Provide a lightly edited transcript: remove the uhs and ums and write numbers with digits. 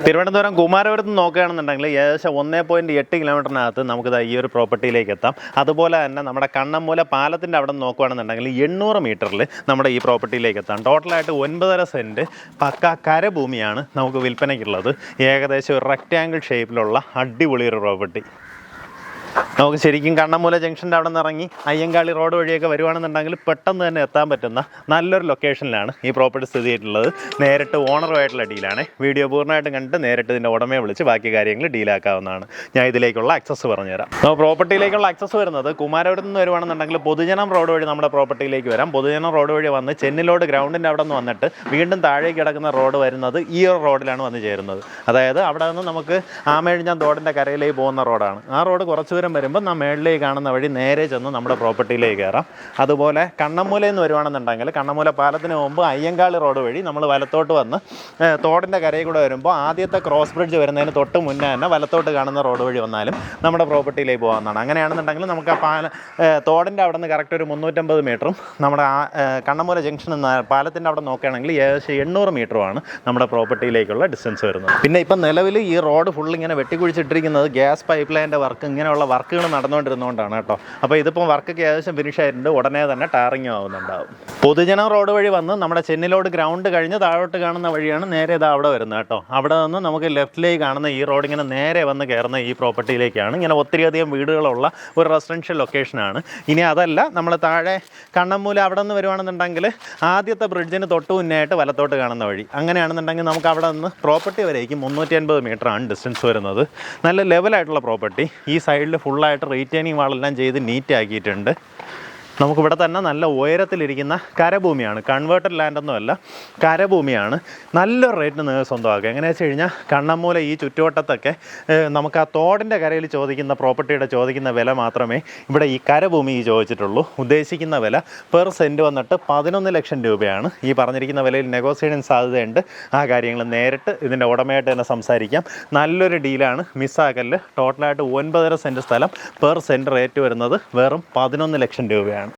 തിരുവനന്തപുരം കുമാരപുരത്ത് നോക്കുകയാണെന്നുണ്ടെങ്കിൽ ഏകദേശം 1.8 കിലോമീറ്ററിനകത്ത് നമുക്കിത് ഈ ഒരു പ്രോപ്പർട്ടിയിലേക്ക് എത്താം. അതുപോലെ തന്നെ നമ്മുടെ കണ്ണമ്മൂല പാലത്തിൻ്റെ അവിടെ നോക്കുകയാണെന്നുണ്ടെങ്കിൽ 800 മീറ്ററിൽ നമ്മുടെ ഈ പ്രോപ്പർട്ടിയിലേക്ക് എത്താം. ടോട്ടലായിട്ട് 9.5 സെൻറ്റ് പക്ക കരഭൂമിയാണ് നമുക്ക് വിൽപ്പനയ്ക്കുള്ളത്. ഏകദേശം ഒരു റെക്റ്റാങ്കിൾ ഷേപ്പിലുള്ള അടിപൊളി ഒരു പ്രോപ്പർട്ടി. നമുക്ക് ശരിക്കും കണ്ണമ്മൂല ജംഗ്ഷൻ്റെ അവിടെ നിന്ന് ഇറങ്ങി അയ്യങ്കാളി റോഡ് വഴിയൊക്കെ വരുവാണെന്നുണ്ടെങ്കിൽ പെട്ടെന്ന് തന്നെ എത്താൻ പറ്റുന്ന നല്ലൊരു ലൊക്കേഷനിലാണ് ഈ പ്രോപ്പർട്ടി സ്ഥിതി ചെയ്തിട്ടുള്ളത്. നേരിട്ട് ഓണറുമായിട്ടുള്ള ഡീലാണ്. വീഡിയോ പൂർണ്ണമായിട്ടും കണ്ടിട്ട് നേരിട്ട് ഇതിൻ്റെ ഉടമയെ വിളിച്ച് ബാക്കി കാര്യങ്ങൾ ഡീലാക്കാവുന്നതാണ്. ഞാൻ ഇതിലേക്കുള്ള ആക്സസ് പറഞ്ഞുതരാം. അപ്പോൾ പ്രോപ്പർട്ടിയിലേക്കുള്ള ആക്സസ് വരുന്നത് കുമാരപുരത്ത് നിന്ന് വരുവാണെന്നുണ്ടെങ്കിൽ പൊതുജനം റോഡ് വഴി നമ്മുടെ പ്രോപ്പർട്ടിയിലേക്ക് വരാം. പൊതുജനം റോഡ് വഴി വന്ന് ചെന്നിലോട് ഗ്രൗണ്ടിൻ്റെ അവിടെ നിന്ന് വന്നിട്ട് വീണ്ടും താഴേക്ക് കിടക്കുന്ന റോഡ് വരുന്നത് ഈ ഒരു റോഡിലാണ് വന്ന് ചേരുന്നത്. അതായത് അവിടെ നിന്ന് നമുക്ക് ആമേഴിഞ്ഞാൻ തോടിൻ്റെ കരയിലേക്ക് പോകുന്ന റോഡാണ്. ആ റോഡ് കുറച്ച് ദൂരം വരുമ്പോൾ നാം മേളിലേക്ക് കാണുന്ന വഴി നേരെ ചെന്ന് നമ്മുടെ പ്രോപ്പർട്ടിയിലേക്ക് കയറാം. അതുപോലെ കണ്ണമ്മൂലയിൽ നിന്ന് വരുവാണെന്നുണ്ടെങ്കിൽ കണ്ണമ്മൂല പാലത്തിന് മുമ്പ് അയ്യങ്കാളി റോഡ് വഴി നമ്മൾ വലത്തോട്ട് വന്ന് തോടിൻ്റെ കരയിൽ കൂടെ വരുമ്പോൾ ആദ്യത്തെ ക്രോസ് ബ്രിഡ്ജ് വരുന്നതിന് തൊട്ട് മുന്നേ തന്നെ വലത്തോട്ട് കാണുന്ന റോഡ് വഴി വന്നാലും നമ്മുടെ പ്രോപ്പർട്ടിയിലേക്ക് പോകാവുന്നതാണ്. അങ്ങനെയാണെന്നുണ്ടെങ്കിൽ നമുക്ക് ആ തോടിൻ്റെ അവിടെ നിന്ന് കറക്റ്റ് ഒരു 350 മീറ്ററും നമ്മുടെ കണ്ണമ്മൂല ജംഗ്ഷൻ എന്ന പാലത്തിൻ്റെ അവിടെ നോക്കുകയാണെങ്കിൽ ഏകദേശം 800 മീറ്ററുമാണ് നമ്മുടെ പ്രോപ്പർട്ടിയിലേക്കുള്ള ഡിസ്റ്റൻസ് വരുന്നത്. പിന്നെ ഇപ്പം നിലവിൽ ഈ റോഡ് ഫുൾ ഇങ്ങനെ വെട്ടിക്കുഴിച്ചിട്ടിരിക്കുന്നത് ഗ്യാസ് പൈപ്പ് ലൈൻ്റെ വർക്ക് ഇങ്ങനെയുള്ള വർക്കുകൾ നടന്നുകൊണ്ടിരുന്നതുകൊണ്ടാണ് കേട്ടോ. അപ്പോൾ ഇതിപ്പോൾ വർക്കൊക്കെ ഏകദേശം ഫിനിഷ് ആയിട്ടുണ്ട്. ഉടനെ തന്നെ ടാറിങ് ആവുന്നുണ്ടാവും. പൊതുജനം റോഡ് വഴി വന്ന് നമ്മുടെ ചെന്നിലോട് ഗ്രൗണ്ട് കഴിഞ്ഞ് താഴോട്ട് കാണുന്ന വഴിയാണ് നേരെ ഇത് അവിടെ വരുന്നത് കേട്ടോ. അവിടെ നിന്ന് നമുക്ക് ലെഫ്റ്റിലേക്ക് കാണുന്ന ഈ റോഡ് ഇങ്ങനെ നേരെ വന്ന് കയറുന്ന ഈ പ്രോപ്പർട്ടിയിലേക്കാണ്. ഇങ്ങനെ ഒത്തിരിയധികം വീടുകളുള്ള ഒരു റെസിഡൻഷ്യൽ ലൊക്കേഷനാണ്. ഇനി അതല്ല, നമ്മൾ താഴെ കണ്ണമ്മൂല അവിടെ നിന്ന് വരുവാണെന്നുണ്ടെങ്കിൽ ആദ്യത്തെ ബ്രിഡ്ജിന് തൊട്ട് മുന്നേയായിട്ട് വലത്തോട്ട് കാണുന്ന വഴി. അങ്ങനെയാണെന്നുണ്ടെങ്കിൽ നമുക്ക് അവിടെ നിന്ന് പ്രോപ്പർട്ടി വരേക്കും 350 മീറ്ററാണ് ഡിസ്റ്റൻസ് വരുന്നത്. നല്ല ലെവലായിട്ടുള്ള പ്രോപ്പർട്ടി. ഈ സൈഡിൽ ഫുള്ളായിട്ട് റീറ്റെയിനിങ് വാളെല്ലാം ചെയ്ത് നീറ്റ് ആക്കിയിട്ടുണ്ട്. നമുക്കിവിടെ തന്നെ നല്ല ഉയരത്തിലിരിക്കുന്ന കരഭൂമിയാണ്. കൺവേർട്ടഡ് ലാൻഡൊന്നുമല്ല, കരഭൂമിയാണ്. നല്ലൊരു റേറ്റിന് നിങ്ങൾ സ്വന്തമാക്കുക. എങ്ങനെയാണെന്ന് വെച്ച് കഴിഞ്ഞാൽ കണ്ണമ്മൂല ഈ ചുറ്റുവട്ടത്തൊക്കെ നമുക്ക് ആ തോടിൻ്റെ കരയിൽ ചോദിക്കുന്ന പ്രോപ്പർട്ടിയുടെ ചോദിക്കുന്ന വില മാത്രമേ ഇവിടെ ഈ കരഭൂമി ചോദിച്ചിട്ടുള്ളൂ. ഉദ്ദേശിക്കുന്ന വില പെർ സെൻറ്റ് വന്നിട്ട് 11 ലക്ഷം രൂപയാണ്. ഈ പറഞ്ഞിരിക്കുന്ന വിലയിൽ നെഗോസിയേഷൻ സാധ്യതയുണ്ട്. ആ കാര്യങ്ങൾ നേരിട്ട് ഇതിൻ്റെ ഉടമയായിട്ട് തന്നെ സംസാരിക്കാം. നല്ലൊരു ഡീലാണ്, മിസ്സാക്കല്ല്. ടോട്ടലായിട്ട് 9.5 സെൻറ്റ് സ്ഥലം പെർ സെൻറ്റ് റേറ്റ് വരുന്നത് വെറും 11 ലക്ഷം രൂപയാണ്.